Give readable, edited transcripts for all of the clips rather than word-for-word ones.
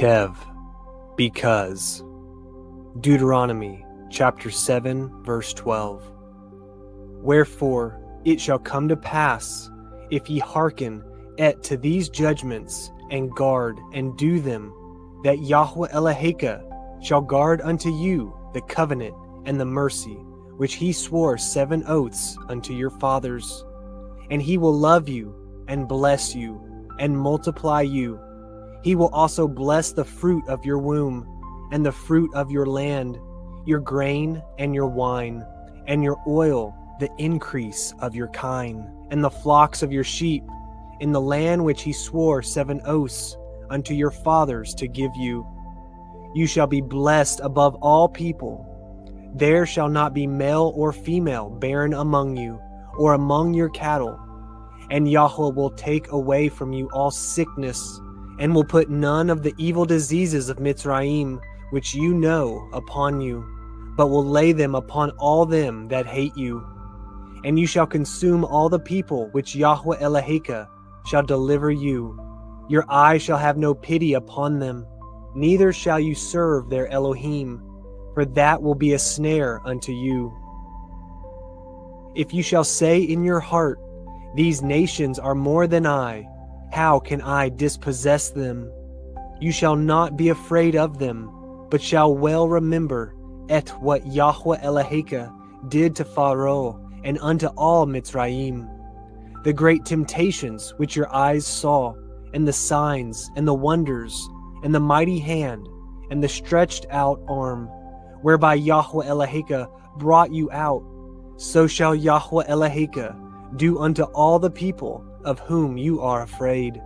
Ekev, because. Deuteronomy chapter 7 verse 12. Wherefore it shall come to pass, if ye hearken to these judgments, and guard and do them, that Yahuah Elohim shall guard unto you the covenant and the mercy, which he swore 7 oaths unto your fathers. And he will love you, and bless you, and multiply you. He will also bless the fruit of your womb, and the fruit of your land, your grain and your wine, and your oil, the increase of your kine, and the flocks of your sheep, in the land which he swore 7 oaths unto your fathers to give you. You shall be blessed above all people. There shall not be male or female barren among you, or among your cattle. And Yahuah will take away from you all sickness, and will put none of the evil diseases of Mitzrayim, which you know, upon you, but will lay them upon all them that hate you. And you shall consume all the people which Yahuah Elohim shall deliver you. Your eye shall have no pity upon them, neither shall you serve their Elohiym, for that will be a snare unto you. If you shall say in your heart, these nations are more than I, how can I dispossess them? You shall not be afraid of them, but shall well remember what Yahuah Elohim did to Pharaoh and unto all Mitzrayim, the great temptations which your eyes saw, and the signs, and the wonders, and the mighty hand, and the stretched out arm, whereby Yahuah Elohim brought you out. So shall Yahuah Elohim do unto all the people of whom you are afraid.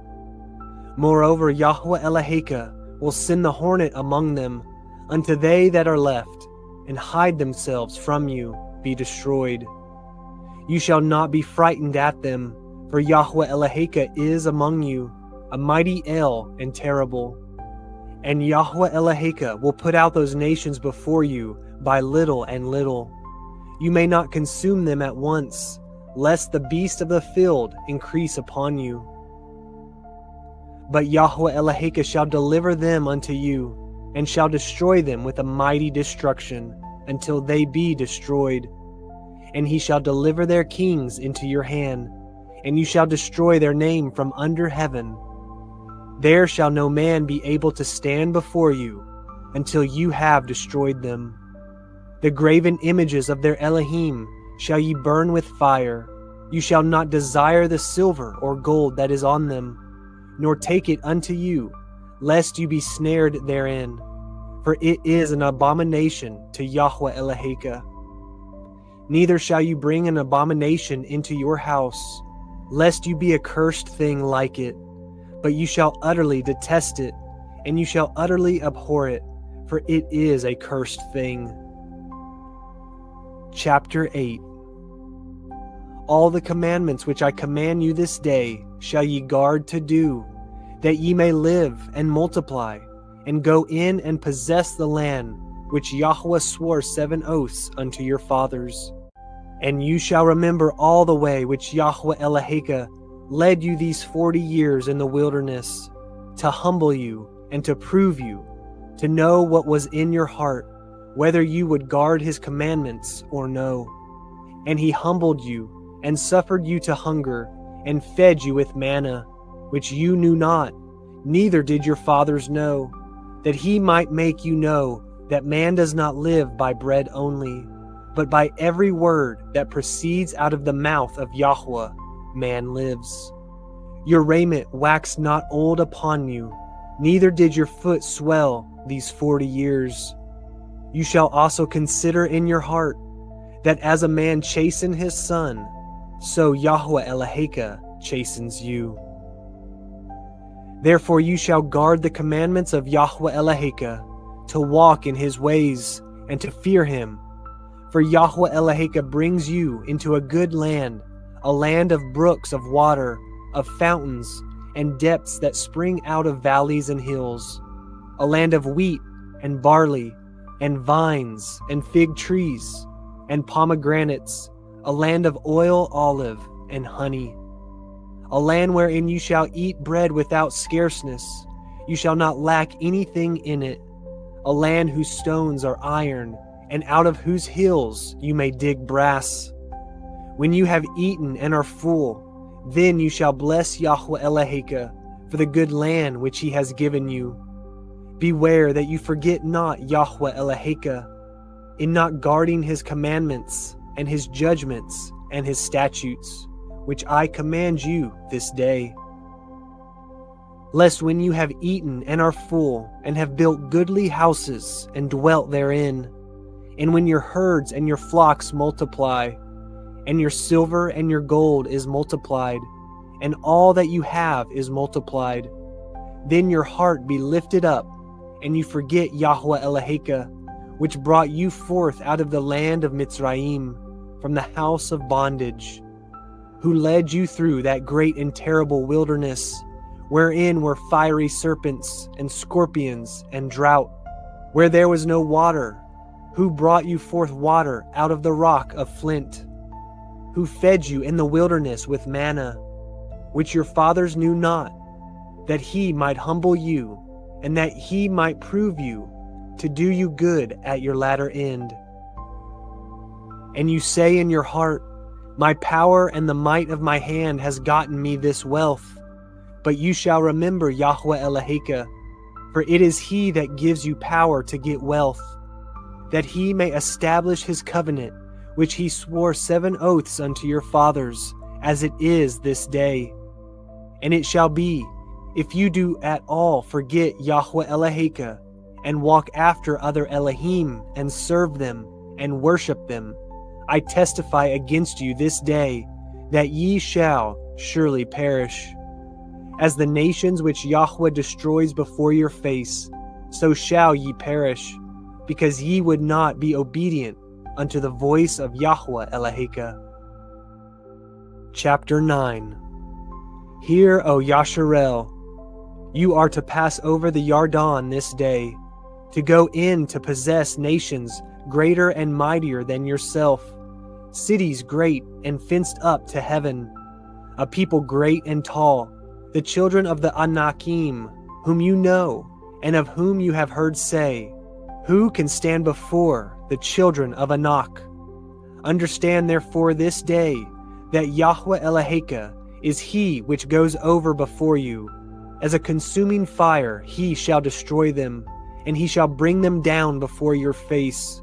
Moreover, Yahuah Elohim will send the hornet among them, unto they that are left, and hide themselves from you, be destroyed. You shall not be frightened at them, for Yahuah Elohim is among you, a mighty El and terrible. And Yahuah Elohim will put out those nations before you by little and little. You may not consume them at once, lest the beast of the field increase upon you. But Yahuah Elohim shall deliver them unto you, and shall destroy them with a mighty destruction, until they be destroyed. And he shall deliver their kings into your hand, and you shall destroy their name from under heaven. There shall no man be able to stand before you, until you have destroyed them. The graven images of their Elohiym shall ye burn with fire. You shall not desire the silver or gold that is on them, nor take it unto you, lest you be snared therein, for it is an abomination to Yahuah Elohim. Neither shall you bring an abomination into your house, lest you be a cursed thing like it, but you shall utterly detest it, and you shall utterly abhor it, for it is a cursed thing. Chapter 8. All the commandments which I command you this day shall ye guard to do, that ye may live and multiply, and go in and possess the land which Yahuah swore 7 oaths unto your fathers. And you shall remember all the way which Yahuah Elohim led you these 40 years in the wilderness, to humble you and to prove you, to know what was in your heart, whether you would guard his commandments or no. And he humbled you, and suffered you to hunger, and fed you with manna, which you knew not, neither did your fathers know, that he might make you know that man does not live by bread only, but by every word that proceeds out of the mouth of Yahuah, man lives. Your raiment waxed not old upon you, neither did your foot swell these 40 years. You shall also consider in your heart, that as a man chasten his son, so Yahuah Elohim chastens you. Therefore you shall guard the commandments of Yahuah Elohim, to walk in his ways, and to fear him. For Yahuah Elohim brings you into a good land, a land of brooks of water, of fountains, and depths that spring out of valleys and hills, a land of wheat and barley, and vines, and fig trees, and pomegranates, a land of oil, olive, and honey, a land wherein you shall eat bread without scarceness. you shall not lack anything in it, a land whose stones are iron, and out of whose hills you may dig brass. When you have eaten and are full, then you shall bless Yahuah Eloheka for the good land which he has given you. Beware that you forget not Yahuah Eloheka in not guarding his commandments and his judgments and his statutes, which I command you this day. Lest when you have eaten and are full, and have built goodly houses and dwelt therein, and when your herds and your flocks multiply, and your silver and your gold is multiplied, and all that you have is multiplied, then your heart be lifted up, and you forget Yahuah Eloheka, which brought you forth out of the land of Mitzrayim, from the house of bondage, who led you through that great and terrible wilderness, wherein were fiery serpents and scorpions and drought, where there was no water, who brought you forth water out of the rock of flint, who fed you in the wilderness with manna, which your fathers knew not, that he might humble you, and that he might prove you, to do you good at your latter end. And you say in your heart, my power and the might of my hand has gotten me this wealth. But you shall remember Yahuah Eloheka, for it is he that gives you power to get wealth, that he may establish his covenant, which he swore 7 oaths unto your fathers, as it is this day. And it shall be, if you do at all forget Yahuah Eloheka, and walk after other Elohiym, and serve them, and worship them, I testify against you this day, that ye shall surely perish. As the nations which Yahuah destroys before your face, so shall ye perish, because ye would not be obedient unto the voice of Yahuah Eloheka. Chapter 9. Hear, O Yashar'el, you are to pass over the Yarden this day, to go in to possess nations greater and mightier than yourself, cities great and fenced up to heaven, a people great and tall, the children of the Anakim, whom you know, and of whom you have heard say, who can stand before the children of Anak? Understand therefore this day, that Yahuah Eloheka is he which goes over before you. As a consuming fire he shall destroy them, and he shall bring them down before your face.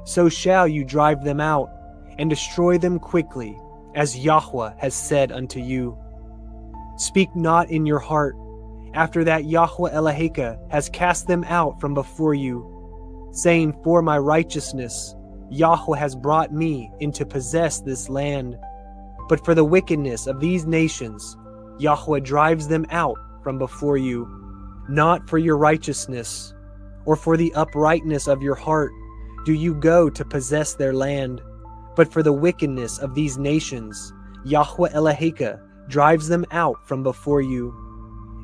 So shall you drive them out, and destroy them quickly, as Yahuah has said unto you. Speak not in your heart, after that Yahuah Eloheka has cast them out from before you, saying, for my righteousness Yahuah has brought me in to possess this land. But for the wickedness of these nations Yahuah drives them out from before you, not for your righteousness, or for the uprightness of your heart do you go to possess their land, but for the wickedness of these nations Yahuah Eloheka drives them out from before you,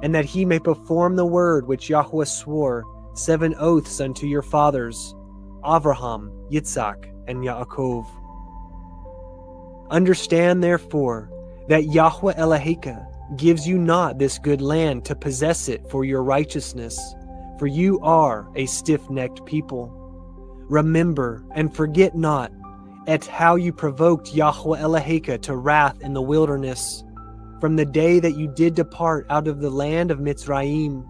and that he may perform the word which Yahuah swore 7 oaths unto your fathers, Abraham, Yitzhak, and Yaakov. Understand therefore that Yahuah Eloheka gives you not this good land to possess it for your righteousness, for you are a stiff-necked people. Remember and forget not at how you provoked Yahuah Eloheka to wrath in the wilderness, from the day that you did depart out of the land of Mitzrayim,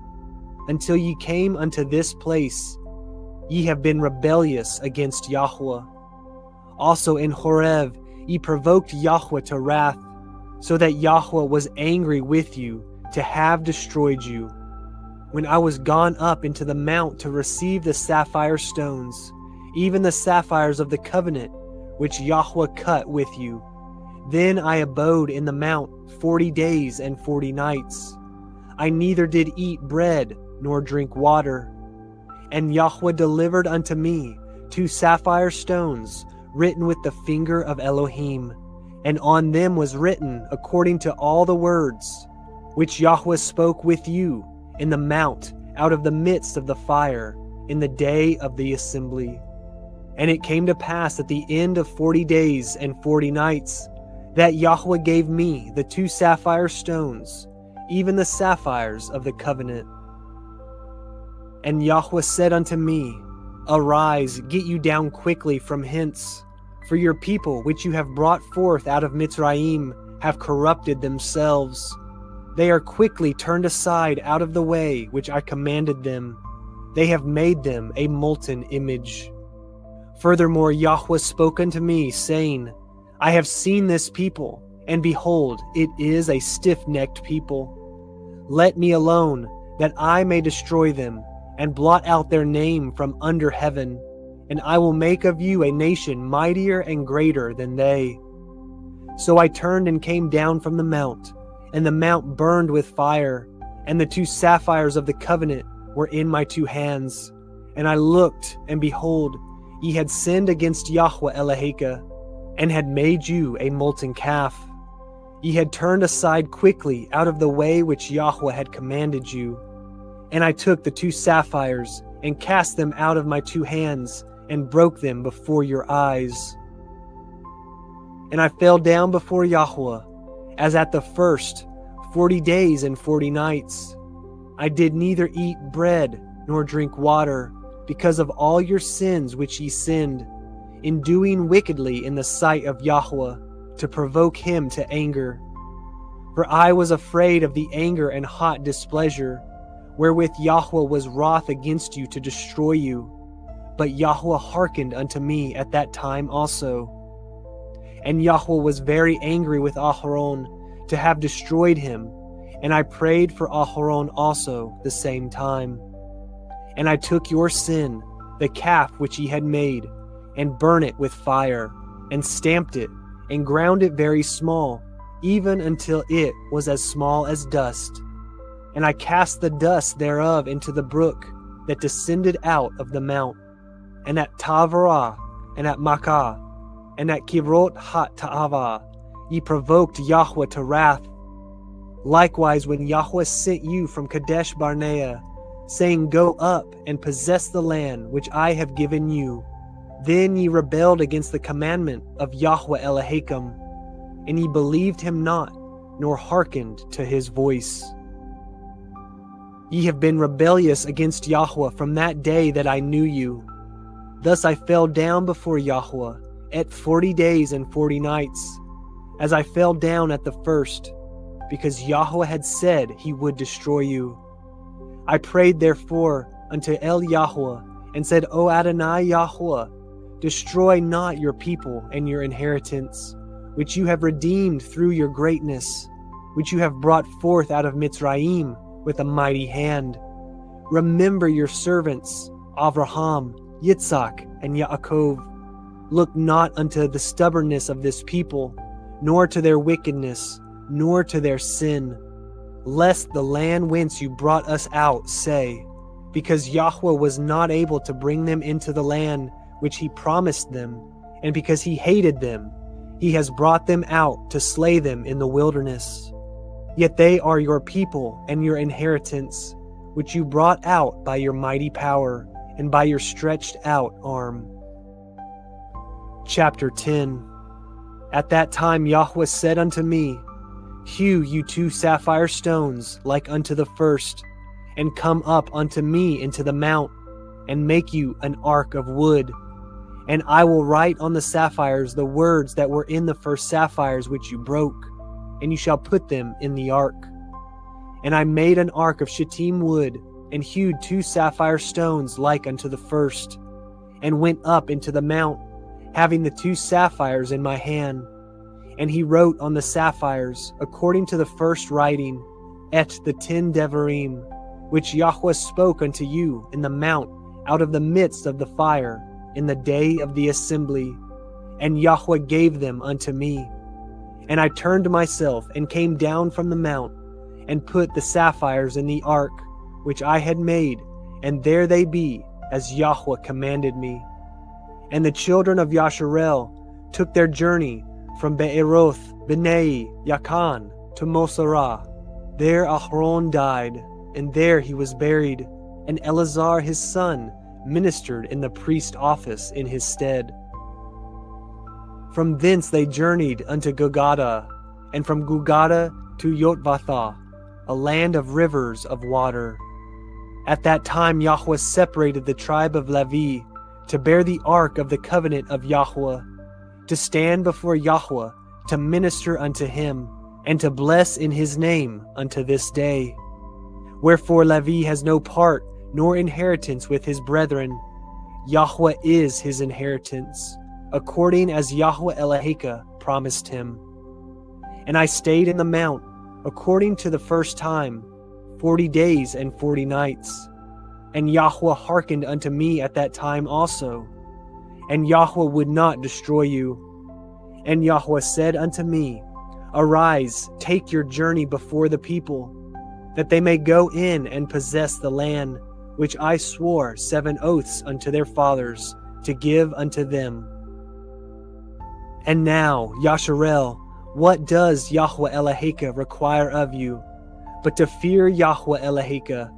until ye came unto this place. Ye have been rebellious against Yahuah. Also in Horeb ye provoked Yahuah to wrath, so that Yahuah was angry with you to have destroyed you. When I was gone up into the mount to receive the sapphire stones, even the sapphires of the covenant which Yahuah cut with you, then I abode in the mount 40 days and 40 nights. I neither did eat bread nor drink water. And Yahuah delivered unto me 2 sapphire stones written with the finger of Elohiym, and on them was written according to all the words which Yahuah spoke with you in the mount out of the midst of the fire in the day of the assembly. And it came to pass at the end of 40 days and 40 nights that Yahuah gave me the 2 sapphire stones, even the sapphires of the covenant. And Yahuah said unto me, Arise, get you down quickly from hence, for your people which you have brought forth out of Mitzrayim have corrupted themselves. They are quickly turned aside out of the way which I commanded them. They have made them a molten image. Furthermore, Yahuah spoke unto me, saying, I have seen this people, and behold, it is a stiff-necked people. Let me alone, that I may destroy them, and blot out their name from under heaven, and I will make of you a nation mightier and greater than they. So I turned and came down from the mount, and the mount burned with fire, and the 2 sapphires of the covenant were in my 2 hands. And I looked, and behold, ye had sinned against Yahuah Elohiym, and had made you a molten calf. Ye had turned aside quickly out of the way which Yahuah had commanded you. And I took the 2 sapphires, and cast them out of my 2 hands, and broke them before your eyes. And I fell down before Yahuah, as at the first, 40 days and 40 nights. I did neither eat bread nor drink water, because of all your sins which ye sinned, in doing wickedly in the sight of Yahuah, to provoke him to anger. For I was afraid of the anger and hot displeasure, wherewith Yahuah was wroth against you to destroy you. But Yahuah hearkened unto me at that time also. And Yahuah was very angry with Aharon to have destroyed him, and I prayed for Aharon also the same time. And I took your sin, the calf which ye had made, and burnt it with fire, and stamped it, and ground it very small, even until it was as small as dust. And I cast the dust thereof into the brook that descended out of the mount. And at Tavarah, and at Makkah, and at Kivrot ha-Ta'ava, ye provoked Yahuah to wrath. Likewise, when Yahuah sent you from Kadesh Barnea, saying, Go up and possess the land which I have given you, then ye rebelled against the commandment of Yahuah Elohiym, and ye believed him not, nor hearkened to his voice. Ye have been rebellious against Yahuah from that day that I knew you. Thus I fell down before Yahuah at 40 days and 40 nights, as I fell down at the first, because Yahuah had said he would destroy you. I prayed therefore unto El Yahuah, and said, O Adonai Yahuah, destroy not your people and your inheritance, which you have redeemed through your greatness, which you have brought forth out of Mitzrayim with a mighty hand. Remember your servants, Abraham, Yitzhak, and Yaakov. Look not unto the stubbornness of this people, nor to their wickedness, nor to their sin, lest the land whence you brought us out say, because Yahuah was not able to bring them into the land which he promised them, and because he hated them, he has brought them out to slay them in the wilderness. Yet they are your people and your inheritance, which you brought out by your mighty power and by your stretched out arm. Chapter 10. At that time Yahuah said unto me, Hew you 2 sapphire stones like unto the first, and come up unto me into the mount, and make you an ark of wood. And I will write on the sapphires the words that were in the first sapphires which you broke, and you shall put them in the ark. And I made an ark of shittim wood, and hewed 2 sapphire stones like unto the first, and went up into the mount, having the 2 sapphires in my hand. And he wrote on the sapphires, according to the first writing, et the 10 devarim, which Yahuah spoke unto you in the mount out of the midst of the fire, in the day of the assembly. And Yahuah gave them unto me. And I turned myself, and came down from the mount, and put the sapphires in the ark, which I had made, and there they be, as Yahuah commanded me. And the children of Yashar'el took their journey from Be'eroth B'nai Yakan to Moserah. There Aharon died, and there he was buried, and Eleazar his son ministered in the priest office in his stead. From thence they journeyed unto Gugada, and from Gugada to yhvh, a land of rivers of water. At that time Yahuah separated the tribe of Levi to bear the ark of the covenant of Yahuah, to stand before Yahuah, to minister unto him, and to bless in his name unto this day. Wherefore Levi has no part nor inheritance with his brethren. Yahuah is his inheritance, according as Yahuah Elohiym promised him. And I stayed in the mount, according to the first time, 40 days and 40 nights. And Yahuah hearkened unto me at that time also. And Yahuah would not destroy you. And Yahuah said unto me, Arise, take your journey before the people, that they may go in and possess the land, which I swore 7 oaths unto their fathers, to give unto them. And now, Yashar'el, what does Yahuah Elohiym require of you, but to fear Yahuah Elohiym,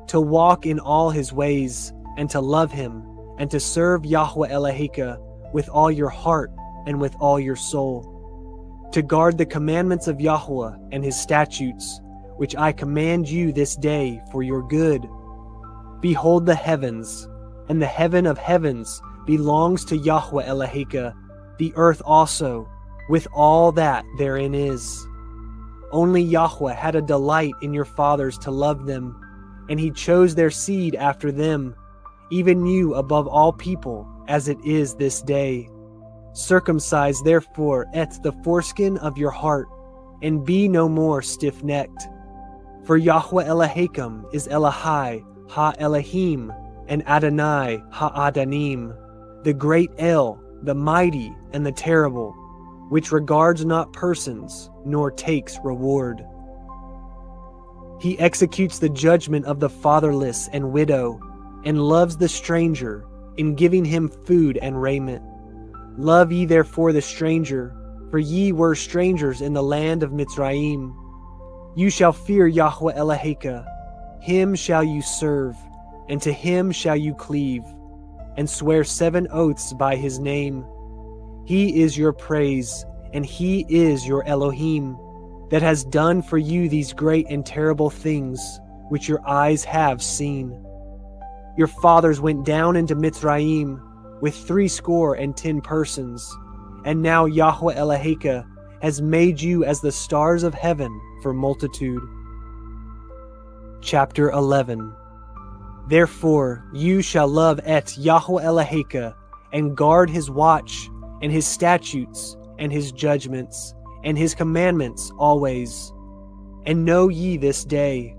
to walk in all his ways, and to love him, and to serve Yahuah Elohiym with all your heart and with all your soul, to guard the commandments of Yahuah and his statutes, which I command you this day for your good. Behold the heavens, and the heaven of heavens belongs to Yahuah Elohiym, the earth also, with all that therein is. Only Yahuah had a delight in your fathers to love them, and he chose their seed after them, even you above all people, as it is this day. Circumcise therefore the foreskin of your heart, and be no more stiff-necked. For Yahuah Elohiym is Elohai ha-Elohim, and Adonai ha-Adanim, the great El, the mighty and the terrible, which regards not persons, nor takes reward. He executes the judgment of the fatherless and widow, and loves the stranger, in giving him food and raiment. Love ye therefore the stranger, for ye were strangers in the land of Mitzrayim. You shall fear Yahuah Elohiym, him shall you serve, and to him shall you cleave, and swear 7 oaths by his name. He is your praise, and he is your Elohiym, that has done for you these great and terrible things, which your eyes have seen. Your fathers went down into Mitzrayim with 70 persons, and now Yahuah Elohiym has made you as the stars of heaven for multitude. Chapter 11. Therefore you shall love Yahuah Elohiym, and guard his watch, and his statutes, and his judgments, and his commandments always. And know ye this day,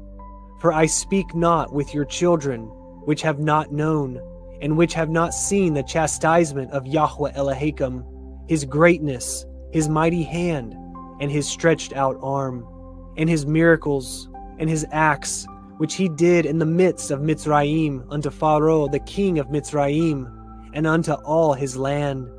for I speak not with your children, which have not known, and which have not seen the chastisement of Yahuah Elohiym, his greatness, his mighty hand, and his stretched out arm, and his miracles, and his acts, which he did in the midst of Mitzrayim unto Pharaoh the king of Mitzrayim, and unto all his land.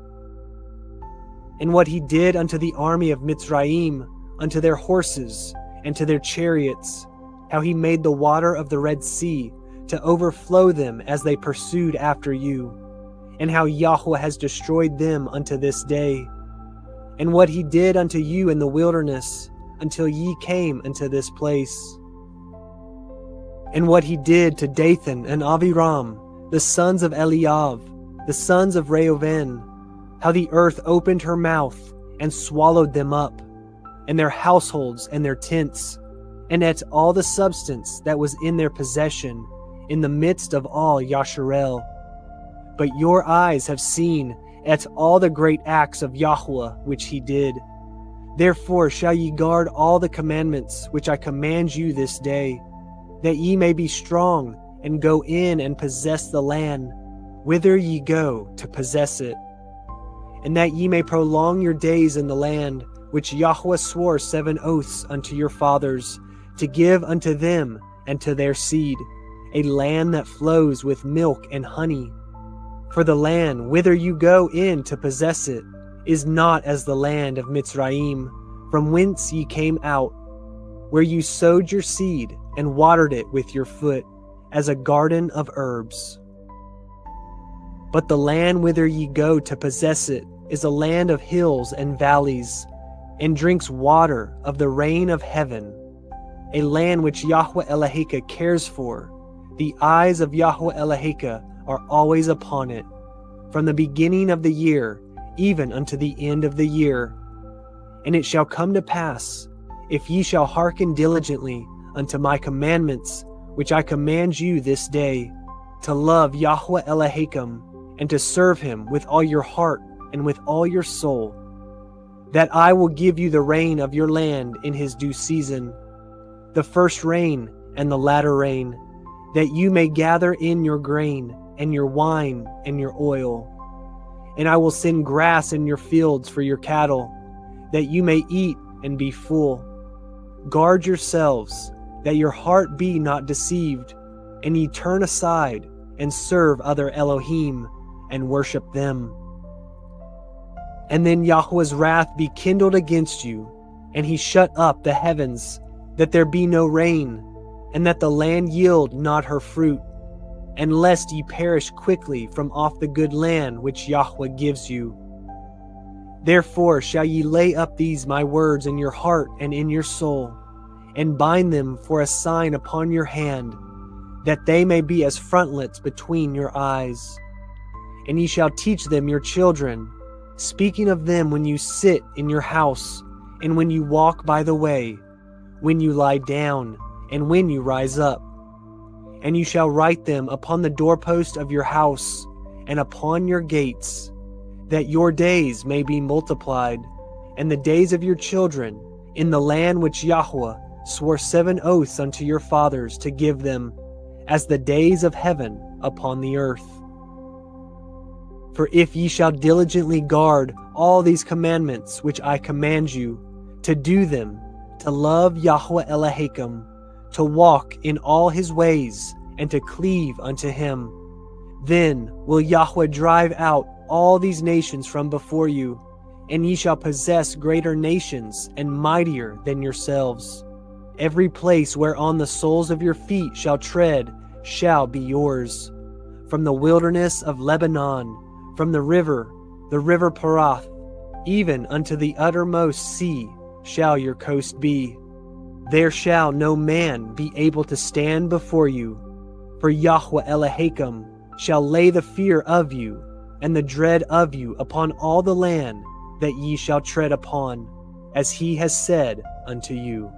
And what he did unto the army of Mitzrayim, unto their horses, and to their chariots, how he made the water of the Red Sea to overflow them as they pursued after you, and how Yahuah has destroyed them unto this day. And what he did unto you in the wilderness, until ye came unto this place. And what he did to Dathan and Abiram, the sons of Eliav, the sons of Reuven, how the earth opened her mouth and swallowed them up, and their households and their tents, and ate all the substance that was in their possession, in the midst of all Yashar'el. But your eyes have seen all the great acts of Yahuah which he did. Therefore shall ye guard all the commandments which I command you this day, that ye may be strong, and go in and possess the land, whither ye go to possess it, and that ye may prolong your days in the land, which Yahuah swore 7 oaths unto your fathers, to give unto them and to their seed, a land that flows with milk and honey. For the land whither you go in to possess it is not as the land of Mitzrayim, from whence ye came out, where you sowed your seed and watered it with your foot, as a garden of herbs. But the land whither ye go to possess it is a land of hills and valleys, and drinks water of the rain of heaven, a land which Yahuah Elohiym cares for, The eyes of Yahuah Eloheka are always upon it, from the beginning of the year, even unto the end of the year. And it shall come to pass, if ye shall hearken diligently unto my commandments, which I command you this day, to love Yahuah Elohim, and to serve him with all your heart and with all your soul, that I will give you the rain of your land in his due season, the first rain and the latter rain, that you may gather in your grain and your wine and your oil. And I will send grass in your fields for your cattle, that you may eat and be full. Guard yourselves, that your heart be not deceived, and ye turn aside and serve other Elohim and worship them. And then Yahuah's wrath be kindled against you, and he shut up the heavens, that there be no rain, and that the land yield not her fruit, and lest ye perish quickly from off the good land which Yahuah gives you. Therefore shall ye lay up these my words in your heart and in your soul, and bind them for a sign upon your hand, that they may be as frontlets between your eyes. And ye shall teach them your children, speaking of them when you sit in your house, and when you walk by the way, when you lie down, and when you rise up. And you shall write them upon the doorpost of your house, and upon your gates, that your days may be multiplied, and the days of your children, in the land which Yahuah swore 7 oaths unto your fathers to give them, as the days of heaven upon the earth. For if ye shall diligently guard all these commandments which I command you, to do them, to love Yahuah Elohim, to walk in all his ways, and to cleave unto him, then will Yahuah drive out all these nations from before you, and ye shall possess greater nations and mightier than yourselves. Every place whereon the soles of your feet shall tread shall be yours. From the wilderness of Lebanon, from the river Parath, even unto the uttermost sea shall your coast be. There shall no man be able to stand before you, for Yahuah Elohim shall lay the fear of you and the dread of you upon all the land that ye shall tread upon, as he has said unto you.